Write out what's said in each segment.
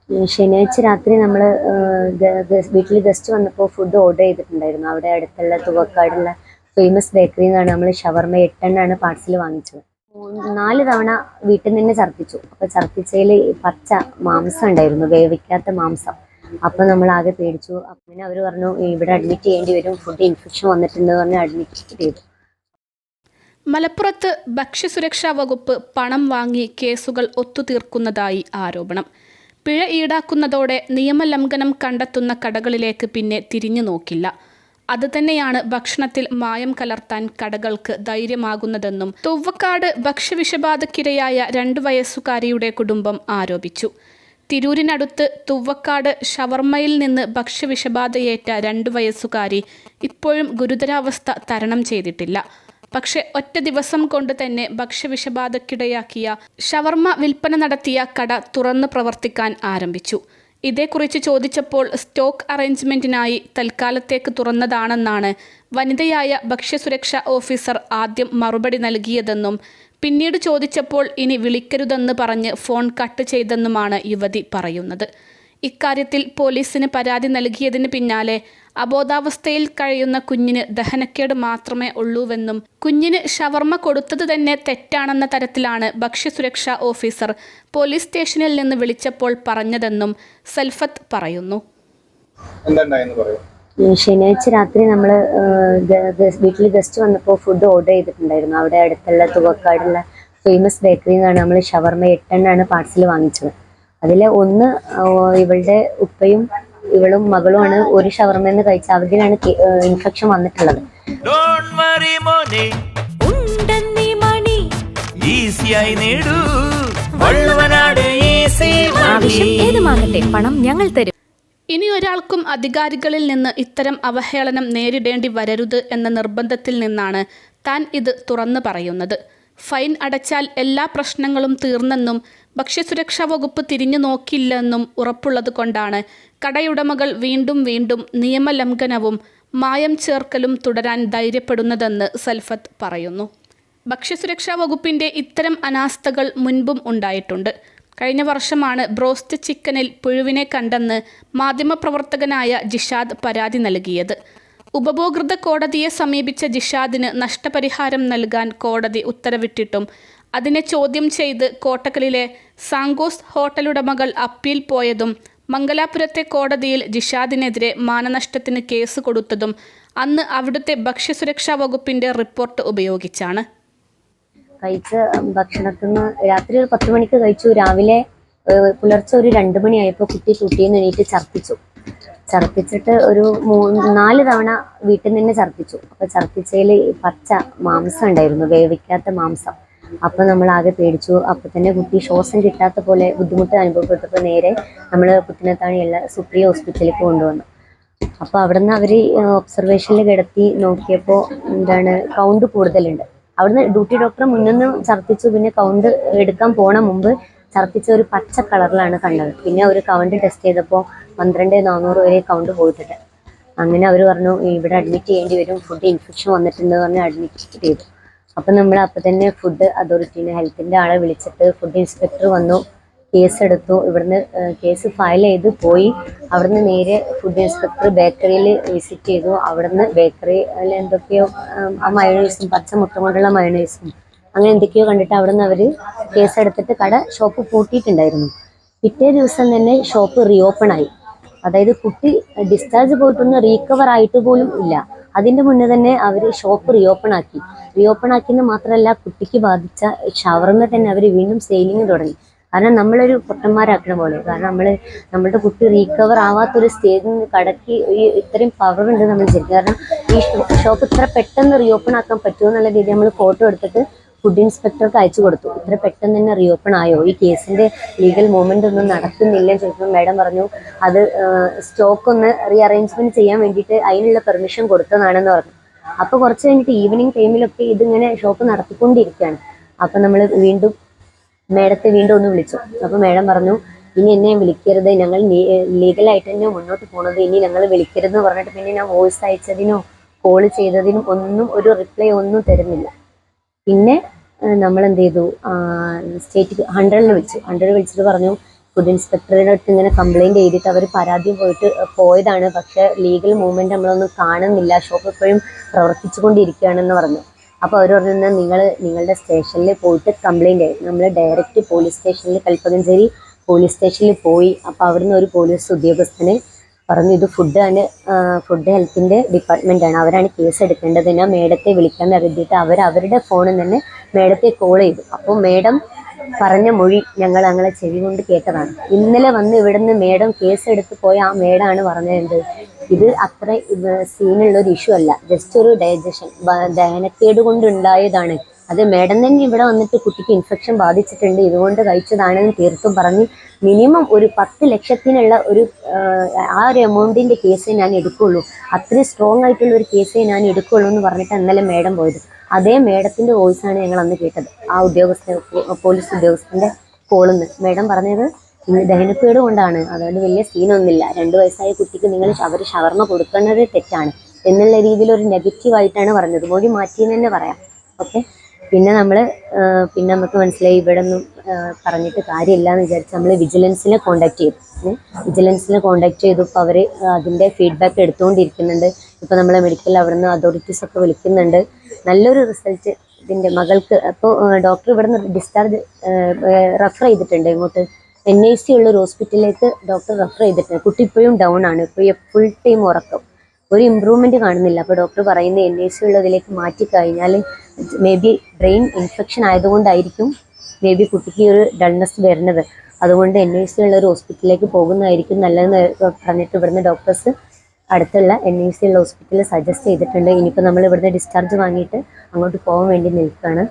ശനിയാഴ്ച രാത്രി നമ്മൾ വീട്ടിൽ ഗസ്റ്റ് വന്നപ്പോൾ ഫുഡ് ഓർഡർ ചെയ്തിട്ടുണ്ടായിരുന്നു. അവിടെ അടുത്തുള്ള തുവക്കാടുള്ള ഫേമസ് ബേക്കറിയിൽ നിന്നാണ് നമ്മൾ ഷവർമ 8 പാർസൽ വാങ്ങിച്ചത്. 4 തവണ വീട്ടിൽ നിന്ന് തന്നെ ഛർദ്ദിച്ചു. അപ്പോൾ ഛർദ്ദിച്ചതിൽ പച്ച മാംസം ഉണ്ടായിരുന്നു, വേവിക്കാത്ത മാംസം. അപ്പോൾ നമ്മൾ ആകെ പേടിച്ചു. പിന്നെ അവർ പറഞ്ഞു ഇവിടെ അഡ്മിറ്റ് ചെയ്യേണ്ടി വരും, ഫുഡ് ഇൻഫെക്ഷൻ വന്നിട്ടുണ്ട് പറഞ്ഞ് അഡ്മിറ്റ് ചെയ്തു. മലപ്പുറത്ത് ഭക്ഷ്യസുരക്ഷാ വകുപ്പ് പണം വാങ്ങി കേസുകൾ ഒത്തുതീർക്കുന്നതായി ആരോപണം. പിഴ ഈടാക്കുന്നതോടെ നിയമലംഘനം കണ്ടെത്തുന്ന കടകളിലേക്ക് പിന്നെ തിരിഞ്ഞു നോക്കില്ല. അതുതന്നെയാണ് ഭക്ഷണത്തിൽ മായം കലർത്താൻ കടകൾക്ക് ധൈര്യമാകുന്നതെന്നും തുവ്വക്കാട് ഭക്ഷ്യവിഷബാധയ്ക്കിരയായ 2 വയസ്സുകാരിയുടെ കുടുംബം ആരോപിച്ചു. തിരൂരിനടുത്ത് തുവ്വക്കാട് ഷവർമയിൽ നിന്ന് ഭക്ഷ്യവിഷബാധയേറ്റ 2 വയസ്സുകാരി ഇപ്പോഴും ഗുരുതരാവസ്ഥ തരണം ചെയ്തിട്ടില്ല. പക്ഷെ ഒറ്റ ദിവസം കൊണ്ട് തന്നെ ഭക്ഷ്യവിഷബാധയ്ക്കിടയാക്കിയ ഷവർമ വിൽപ്പന നടത്തിയ കട തുറന്ന് പ്രവർത്തിക്കാൻ ആരംഭിച്ചു. ഇതേക്കുറിച്ച് ചോദിച്ചപ്പോൾ സ്റ്റോക്ക് അറേഞ്ച്മെന്റിനായി തൽക്കാലത്തേക്ക് തുറന്നതാണെന്നാണ് വനിതയായ ഭക്ഷ്യസുരക്ഷാ ഓഫീസർ ആദ്യം മറുപടി നൽകിയതെന്നും പിന്നീട് ചോദിച്ചപ്പോൾ ഇനി വിളിക്കരുതെന്ന് പറഞ്ഞ് ഫോൺ കട്ട് ചെയ്തെന്നുമാണ് യുവതി പറയുന്നത്. ഇക്കാര്യത്തിൽ പോലീസിന് പരാതി നൽകിയതിന് പിന്നാലെ അബോധാവസ്ഥയിൽ കഴിയുന്ന കുഞ്ഞിന് ദഹനക്കേട് മാത്രമേ ഉള്ളൂവെന്നും കുഞ്ഞിന് ഷവർമ കൊടുത്തത് തന്നെ തെറ്റാണെന്ന തരത്തിലാണ് ഭക്ഷ്യസുരക്ഷാ ഓഫീസർ പോലീസ് സ്റ്റേഷനിൽ നിന്ന് വിളിച്ചപ്പോൾ പറഞ്ഞതെന്നും സൽഫത്ത് പറയുന്നു. ശനിയാഴ്ച രാത്രി നമ്മൾ വീട്ടിൽ ഗസ്റ്റ് വന്നപ്പോൾ ഫുഡ് ഓർഡർ ചെയ്തിട്ടുണ്ടായിരുന്നു. അവിടെ അടുത്തുള്ള തുവക്കാടുള്ള ഫേമസ് ബേക്കറിയിൽ നിന്നാണ് നമ്മൾ ഷവർമ 8 പാർസൽ വാങ്ങിച്ചത്. അതിൽ ഒന്ന് ഇവളുടെ ഉപ്പയും ഇവളും മകളുമാണ് ഒരു ഷവർമന്ന് കഴിച്ച, അവരിലാണ് ഇൻഫെക്ഷൻ വന്നിട്ടുള്ളത്. പണം ഞങ്ങൾ തരും. ഇനി ഒരാൾക്കും അധികാരികളിൽ നിന്ന് ഇത്തരം അവഹേളനം നേരിടേണ്ടി വരരുത് എന്ന നിർബന്ധത്തിൽ നിന്നാണ് താൻ ഇത് തുറന്നു പറയുന്നത്. ഫൈൻ അടച്ചാൽ എല്ലാ പ്രശ്നങ്ങളും തീർന്നെന്നും ഭക്ഷ്യസുരക്ഷാ വകുപ്പ് തിരിഞ്ഞു നോക്കില്ലെന്നും ഉറപ്പുള്ളത് കൊണ്ടാണ് കടയുടമകൾ വീണ്ടും വീണ്ടും നിയമലംഘനവും മായം ചേർക്കലും തുടരാൻ ധൈര്യപ്പെടുന്നതെന്ന് സൽഫത്ത് പറയുന്നു. ഭക്ഷ്യസുരക്ഷാ വകുപ്പിൻ്റെ ഇത്തരം അനാസ്ഥകൾ മുൻപും ഉണ്ടായിട്ടുണ്ട്. കഴിഞ്ഞ വർഷമാണ് ബ്രോസ്റ്റ് ചിക്കനിൽ പുഴുവിനെ കണ്ടെന്ന് മാധ്യമപ്രവർത്തകനായ ജിഷാദ് പരാതി നൽകിയത്. ഉപഭോക്തൃ കോടതിയെ സമീപിച്ച ജിഷാദിന് നഷ്ടപരിഹാരം നൽകാൻ കോടതി ഉത്തരവിട്ടിട്ടും അതിനെ ചോദ്യം ചെയ്ത് കോട്ടക്കലിലെ സാങ്കോസ് ഹോട്ടലുടമകൾ അപ്പീൽ പോയതും മംഗലാപുരത്തെ കോടതിയിൽ ജിഷാദിനെതിരെ മാനനഷ്ടത്തിന് കേസ് കൊടുത്തതും അന്ന് അവിടുത്തെ ഭക്ഷ്യസുരക്ഷാ വകുപ്പിൻ്റെ റിപ്പോർട്ട് ഉപയോഗിച്ചാണ്. കഴിച്ച ഭക്ഷണത്തിൽ നിന്ന് രാത്രി ഒരു 10 മണിക്ക് കഴിച്ചു. രാവിലെ പുലർച്ചെ ഒരു 2 മണിയായപ്പോൾ കുട്ടി തുട്ടിന്ന് എണീറ്റ് ഛർദ്ദിച്ചിട്ട് ഒരു 4 തവണ വീട്ടിൽ നിന്ന് ഛർദ്ദിച്ചു. അപ്പോൾ ഛർദ്ദിച്ചതിൽ പച്ച മാംസം ഉണ്ടായിരുന്നു, വേവിക്കാത്ത മാംസം. അപ്പോൾ നമ്മൾ ആകെ പേടിച്ചു. അപ്പോൾ തന്നെ കുട്ടി ശ്വാസം കിട്ടാത്ത പോലെ ബുദ്ധിമുട്ട് അനുഭവപ്പെട്ടപ്പോൾ നേരെ നമ്മൾ പുത്തനത്താണിയുള്ള സുപ്രിയ ഹോസ്പിറ്റലിലേക്ക് കൊണ്ടുവന്നു. അപ്പോൾ അവിടെ നിന്ന് അവർ ഒബ്സർവേഷനിൽ കിടത്തി നോക്കിയപ്പോൾ കൗണ്ട് കൂടുതലുണ്ട്. അവിടുന്ന് ഡ്യൂട്ടി ഡോക്ടർ മുന്നൊന്ന് ഛർദ്ദിച്ചു. പിന്നെ കൗണ്ട് എടുക്കാൻ പോണ മുമ്പ് ഛർദ്ദിച്ച ഒരു പച്ച കളറിലാണ് കണ്ടത്. പിന്നെ ഒരു കൗണ്ട് ടെസ്റ്റ് ചെയ്തപ്പോൾ 12,400 വരെ കൗണ്ട് പോയിട്ടുണ്ട്. അങ്ങനെ അവർ പറഞ്ഞു ഇവിടെ അഡ്മിറ്റ് ചെയ്യേണ്ടി വരും, ഫുഡ് ഇൻഫെക്ഷൻ വന്നിട്ടുണ്ട് പറഞ്ഞ് അഡ്മിറ്റ് ചെയ്തു. അപ്പം നമ്മൾ അപ്പം തന്നെ ഫുഡ് അതോറിറ്റീനെ ഹെൽത്തിൻ്റെ ആളെ വിളിച്ചിട്ട് ഫുഡ് ഇൻസ്പെക്ടർ വന്നു, കേസ് എടുത്തു. ഇവിടുന്ന് കേസ് ഫയൽ ചെയ്ത് പോയി. അവിടുന്ന് നേരെ ഫുഡ് ഇൻസ്പെക്ടർ ബേക്കറിയിൽ വിസിറ്റ് ചെയ്തു. അവിടുന്ന് ബേക്കറിയിൽ എന്തൊക്കെയോ ആ മയോണൈസും പച്ച മുട്ട കൊണ്ടുള്ള മയോണൈസും അങ്ങനെ എന്തൊക്കെയോ കണ്ടിട്ട് അവിടുന്ന് അവർ കേസെടുത്തിട്ട് ഷോപ്പ് പൂട്ടിയിട്ടുണ്ടായിരുന്നു. പിറ്റേ ദിവസം തന്നെ ഷോപ്പ് റീഓപ്പൺ ആയി. അതായത് കുട്ടി ഡിസ്ചാർജ് പോയിട്ടൊന്നും റീകവർ ആയിട്ട് പോലും ഇല്ല. അതിൻ്റെ മുന്നേ തന്നെ അവർ ഷോപ്പ് റീഓപ്പൺ ആക്കിയെന്ന് മാത്രമല്ല, കുട്ടിക്ക് ബാധിച്ച ഷവർമ തന്നെ അവർ വീണ്ടും സെയിലിങ് തുടങ്ങി. കാരണം നമ്മളൊരു പൊട്ടന്മാരാക്കണ പോലെ. കാരണം നമ്മളുടെ കുട്ടി റീകവർ ആവാത്തൊരു സ്റ്റേജിൽ നിന്ന് കടക്കി ഇത്രയും പവർ ഉണ്ട് നമ്മൾ വിചാരിക്കും. കാരണം ഈ ഷോപ്പ് ഇത്ര പെട്ടെന്ന് റീഓപ്പൺ ആക്കാൻ പറ്റുമോ എന്നുള്ള രീതി നമ്മൾ ഫോട്ടോ എടുത്തിട്ട് ഫുഡ് ഇൻസ്പെക്ടർക്ക് അയച്ചു കൊടുത്തു. ഇത്ര പെട്ടെന്ന് തന്നെ റീഓപ്പൺ ആയോ, ഈ കേസിന്റെ ലീഗൽ മൂവ്മെന്റ് ഒന്നും നടക്കുന്നില്ലെന്ന് ചോദിച്ചപ്പോൾ മാഡം പറഞ്ഞു അത് സ്റ്റോക്ക് ഒന്ന് റീഅറേഞ്ച്മെന്റ് ചെയ്യാൻ വേണ്ടിയിട്ട് അതിനുള്ള പെർമിഷൻ കൊടുത്തതാണെന്ന് പറഞ്ഞു. അപ്പോൾ കുറച്ച് കഴിഞ്ഞിട്ട് ഈവനിങ് ടൈമിലൊക്കെ ഇതിങ്ങനെ ഷോപ്പ് നടത്തിക്കൊണ്ടിരിക്കുകയാണ്. അപ്പം നമ്മൾ മേഡത്തെ വീണ്ടും ഒന്ന് വിളിച്ചു. അപ്പോൾ മാഡം പറഞ്ഞു ഇനി എന്നെ വിളിക്കരുത്, ഞങ്ങൾ ലീഗലായിട്ട് തന്നെ മുന്നോട്ട് പോകുന്നത്, ഇനി ഞങ്ങൾ വിളിക്കരുതെന്ന് പറഞ്ഞിട്ട് പിന്നെ ഞാൻ വോയിസ് അയച്ചതിനോ കോൾ ചെയ്തതിനും ഒന്നും ഒരു റിപ്ലൈ ഒന്നും തരുന്നില്ല. പിന്നെ നമ്മൾ എന്ത് ചെയ്തു, സ്റ്റേറ്റ് 100 വിളിച്ചു. 100 വിളിച്ചിട്ട് പറഞ്ഞു ഫുഡ് ഇൻസ്പെക്ടറുടെ അടുത്ത് ഇങ്ങനെ കംപ്ലൈൻറ്റ് ചെയ്തിട്ട് അവർ പരാതി പോയതാണ്. പക്ഷേ ലീഗൽ മൂവ്മെൻറ്റ് നമ്മളൊന്നും കാണുന്നില്ല, ഷോപ്പ് എപ്പോഴും പ്രവർത്തിച്ചുകൊണ്ടിരിക്കുകയാണെന്ന് പറഞ്ഞു. അപ്പോൾ അവർ പറഞ്ഞാൽ നിങ്ങളുടെ സ്റ്റേഷനിൽ പോയിട്ട് കംപ്ലൈൻറ്റ് ആയി. നമ്മൾ ഡയറക്റ്റ് പോലീസ് സ്റ്റേഷനിൽ കൽപ്പകഞ്ചേരി പോലീസ് സ്റ്റേഷനിൽ പോയി. അപ്പോൾ അവിടുന്ന് ഒരു പോലീസ് ഉദ്യോഗസ്ഥന് പറഞ്ഞു ഇത് ഫുഡ് ഹെൽത്തിൻ്റെ ഡിപ്പാർട്ട്മെൻറ്റാണ്, അവരാണ് കേസ് എടുക്കേണ്ടത്. ഞാൻ മേഡത്തെ വിളിക്കാൻ കരുതിയിട്ട് അവരുടെ ഫോണിൽ തന്നെ മേഡത്തെ കോൾ ചെയ്തു. അപ്പോൾ മേഡം പറഞ്ഞ മൊഴി ഞങ്ങളെ ചെവി കൊണ്ട് കേട്ടതാണ്. ഇന്നലെ വന്ന് ഇവിടുന്ന് മേഡം കേസ് എടുത്ത് പോയ ആ മേഡമാണ് പറഞ്ഞത് ഇത് അത്ര സീനുള്ളൊരു ഇഷ്യൂ അല്ല, ജസ്റ്റ് ഒരു ഡൈജഷൻ ദഹനക്കേട് കൊണ്ടുണ്ടായതാണ്. അത് മേഡം തന്നെ ഇവിടെ വന്നിട്ട് കുട്ടിക്ക് ഇൻഫെക്ഷൻ ബാധിച്ചിട്ടുണ്ട്, ഇതുകൊണ്ട് കഴിച്ചതാണെന്ന് തീർത്തും പറഞ്ഞ് മിനിമം ഒരു 10 ലക്ഷത്തിനുള്ള ആ ഒരു എമൗണ്ടിൻ്റെ കേസേ ഞാൻ എടുക്കുള്ളൂ, അത്രയും സ്ട്രോങ് ആയിട്ടുള്ള ഒരു കേസേ ഞാൻ എടുക്കുള്ളൂ എന്ന് പറഞ്ഞിട്ട് ഇന്നലെ മേഡം പോയത്. അതേ മേഡത്തിൻ്റെ വോയിസാണ് ഞങ്ങൾ അന്ന് കേട്ടത്. ആ പോലീസ് ഉദ്യോഗസ്ഥൻ്റെ കോളിൽ നിന്ന് മേഡം പറഞ്ഞത് ദഹനക്കേട് കൊണ്ടാണ്, അതുകൊണ്ട് വലിയ സീനൊന്നുമില്ല, 2 വയസ്സായ കുട്ടിക്ക് അവർ ഷവർമ കൊടുക്കുന്നത് തെറ്റാണ് എന്നുള്ള രീതിയിൽ ഒരു നെഗറ്റീവായിട്ടാണ് പറഞ്ഞത്. മൊഴി മാറ്റിയെന്ന് തന്നെ പറയാം. ഓക്കെ, പിന്നെ നമുക്ക് മനസ്സിലായി ഇവിടെ ഒന്നും പറഞ്ഞിട്ട് കാര്യമില്ല എന്ന് വിചാരിച്ച് നമ്മൾ വിജിലൻസിനെ കോൺടാക്ട് ചെയ്തു. ഇപ്പോൾ അവർ അതിൻ്റെ ഫീഡ്ബാക്ക് എടുത്തുകൊണ്ടിരിക്കുന്നുണ്ട്. ഇപ്പോൾ നമ്മളെ മെഡിക്കൽ അവിടുന്ന് അതോറിറ്റീസ് ഒക്കെ വിളിക്കുന്നുണ്ട്. നല്ലൊരു റിസൾട്ട് ഇതിൻ്റെ മകൾക്ക്. അപ്പോൾ ഡോക്ടർ ഇവിടുന്ന് ഡിസ്ചാർജ് റെഫർ ചെയ്തിട്ടുണ്ട് ഇങ്ങോട്ട് NIC ഉള്ളൊരു ഹോസ്പിറ്റലിലേക്ക് ഡോക്ടർ റെഫർ ചെയ്തിട്ടുണ്ട്. കുട്ടി ഇപ്പോഴും ഡൗൺ ആണ്, ഇപ്പോൾ ഫുൾ ടൈം ഉറക്കം, ഒരു ഇമ്പ്രൂവ്മെൻറ്റ് കാണുന്നില്ല. അപ്പോൾ ഡോക്ടർ പറയുന്നത് NIC ഉള്ളതിലേക്ക് മാറ്റിക്കഴിഞ്ഞാൽ മേ ബി ബ്രെയിൻ ഇൻഫെക്ഷൻ ആയതുകൊണ്ടായിരിക്കും മേ ബി കുട്ടിക്ക് ഒരു ഡൾനെസ് വരുന്നത്. അതുകൊണ്ട് NIC ഉള്ളൊരു ഹോസ്പിറ്റലിലേക്ക് പോകുന്നതായിരിക്കും നല്ലതെന്ന് പറഞ്ഞിട്ട് ഇവിടുന്ന് ഡോക്ടേഴ്സ് അടുത്തുള്ള NIC ഉള്ള ഹോസ്പിറ്റലിൽ സജസ്റ്റ് ചെയ്തിട്ടുണ്ട്. ഇനിയിപ്പോൾ നമ്മൾ ഇവിടുന്ന് ഡിസ്ചാർജ് വാങ്ങിയിട്ട് അങ്ങോട്ട് പോകാൻ വേണ്ടി നിൽക്കുകയാണ്.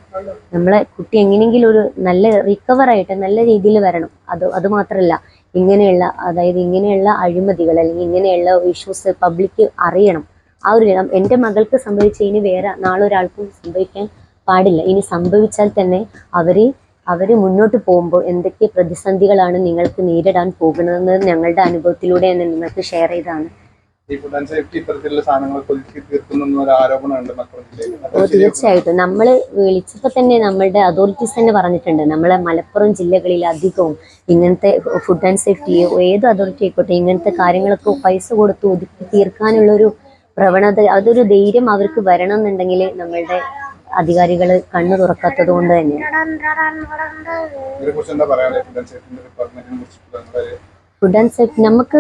നമ്മളെ കുട്ടി എങ്ങനെയെങ്കിലും ഒരു നല്ല റിക്കവറായിട്ട് നല്ല രീതിയിൽ വരണം. അതുമാത്രമല്ല ഇങ്ങനെയുള്ള അഴിമതികൾ അല്ലെങ്കിൽ ഇങ്ങനെയുള്ള ഇഷ്യൂസ് പബ്ലിക്ക് അറിയണം. ആ ഒരു എൻ്റെ മകൾക്ക് സംഭവിച്ചതിന് വേറെ നാളൊരാൾക്കും സംഭവിക്കാൻ പാടില്ല. ഇനി സംഭവിച്ചാൽ തന്നെ അവർ മുന്നോട്ട് പോകുമ്പോൾ എന്തൊക്കെ പ്രതിസന്ധികളാണ് നിങ്ങൾക്ക് നേരിടാൻ പോകുന്നതെന്ന് ഞങ്ങളുടെ അനുഭവത്തിലൂടെ തന്നെ നിങ്ങൾക്ക് ഷെയർ ചെയ്തതാണ്. തീർച്ചയായിട്ടും നമ്മൾ വിളിച്ചപ്പോൾ തന്നെ നമ്മളുടെ അതോറിറ്റീസ് തന്നെ പറഞ്ഞിട്ടുണ്ട്, നമ്മളെ മലപ്പുറം ജില്ലകളിൽ അധികവും ഇങ്ങനത്തെ ഫുഡ് ആൻഡ് സേഫ്റ്റി ഏത് അതോറിറ്റി ആയിക്കോട്ടെ ഇങ്ങനത്തെ കാര്യങ്ങളൊക്കെ പൈസ കൊടുത്ത് ഒതുക്കി തീർക്കാനുള്ളൊരു പ്രവണത, അതൊരു ധൈര്യം അവർക്ക് വരണം എന്നുണ്ടെങ്കിൽ നമ്മളുടെ അധികാരികൾ കണ്ണു തുറക്കാത്തത് കൊണ്ട് തന്നെയാണ്. ഫുഡ് ആൻഡ് സേഫ്റ്റി നമ്മൾക്ക്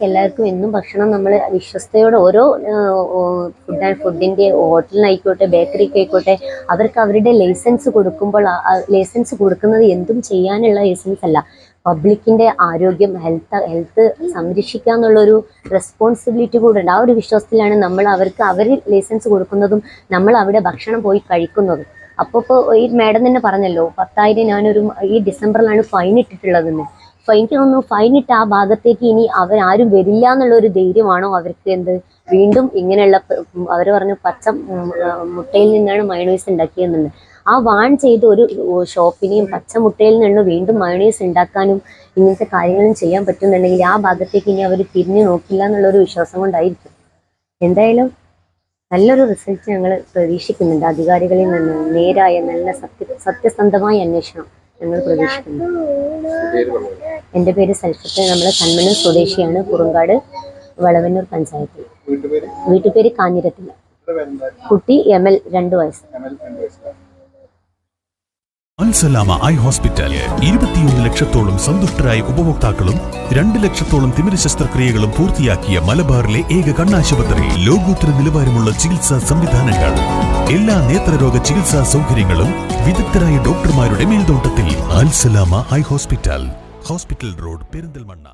എല്ലാവർക്കും എന്നും ഭക്ഷണം നമ്മൾ വിശ്വസ്തയോടെ ഓരോ ഫുഡിൻ്റെ ഹോട്ടലിനായിക്കോട്ടെ ബേക്കറിക്കായിക്കോട്ടെ അവർക്ക് അവരുടെ ലൈസൻസ് കൊടുക്കുമ്പോൾ ലൈസൻസ് കൊടുക്കുന്നത് എന്തും ചെയ്യാനുള്ള ലൈസൻസ് അല്ല, പബ്ലിക്കിൻ്റെ ആരോഗ്യം ഹെൽത്ത് സംരക്ഷിക്കുക എന്നുള്ളൊരു റെസ്പോൺസിബിലിറ്റി കൂടെ ഉണ്ട്. ആ ഒരു വിശ്വാസത്തിലാണ് അവർ ലൈസൻസ് കൊടുക്കുന്നതും നമ്മൾ അവിടെ ഭക്ഷണം പോയി കഴിക്കുന്നതും. അപ്പോൾ ഈ മാഡം തന്നെ പറഞ്ഞല്ലോ 10,000 ഞാനൊരു ഈ ഡിസംബറിലാണ് ഫൈൻ ഇട്ടിട്ടുള്ളതെന്ന്. എനിക്ക് തോന്നുന്നു ഫൈനിട്ട ആ ഭാഗത്തേക്ക് ഇനി അവരാരും വരില്ല എന്നുള്ളൊരു ധൈര്യമാണോ അവർക്ക് വീണ്ടും ഇങ്ങനെയുള്ള അവർ പറഞ്ഞു പച്ച മുട്ടയിൽ നിന്നാണ് മയോണൈസ് ഉണ്ടാക്കിയതെന്നുണ്ട്. ആ വാൺ ചെയ്ത് ഒരു ഷോപ്പിനെയും പച്ച മുട്ടയിൽ നിന്ന് വീണ്ടും മയോണൈസ് ഉണ്ടാക്കാനും ഇങ്ങനത്തെ കാര്യങ്ങളും ചെയ്യാൻ പറ്റുന്നുണ്ടെങ്കിൽ ആ ഭാഗത്തേക്ക് ഇനി അവർ തിരിഞ്ഞു നോക്കില്ല എന്നുള്ളൊരു വിശ്വാസം കൊണ്ടായിരിക്കും. എന്തായാലും നല്ലൊരു റിസൾട്ട് ഞങ്ങൾ പ്രതീക്ഷിക്കുന്നുണ്ട് അധികാരികളിൽ നിന്ന്. നേരായ നല്ല സത്യസന്ധമായ അന്വേഷണം ഞങ്ങൾ പ്രതീക്ഷിക്കുന്നു. എൻ്റെ പേര് സൽഫത്ത്, നമ്മൾ കന്മന്നൂർ സ്വദേശിയാണ്, കുറുങ്കാട് വളവന്നൂർ പഞ്ചായത്തിൽ. വീട്ടുപേര് കാഞ്ഞിരത്തില്ല. കുട്ടി ML 2 വയസ്സ്. അൽസലാമ ഐ ഹോസ്പിറ്റൽ 21 ലക്ഷത്തോളം സന്തുഷ്ടരായ ഉപഭോക്താക്കളും 2 ലക്ഷത്തോളം തിമിര ശസ്ത്രക്രിയകളും പൂർത്തിയാക്കിയ മലബാറിലെ ഏക കണ്ണാശുപത്രി. ലോകോത്തര നിലവാരമുള്ള ചികിത്സാ സംവിധാനങ്ങൾ, എല്ലാ നേത്രരോഗ ചികിത്സാ സൗകര്യങ്ങളും വിദഗ്ധരായ ഡോക്ടർമാരുടെ മേൽനോട്ടത്തിൽ. Al Salama eye hospital, hospital road, Perinthalmanna.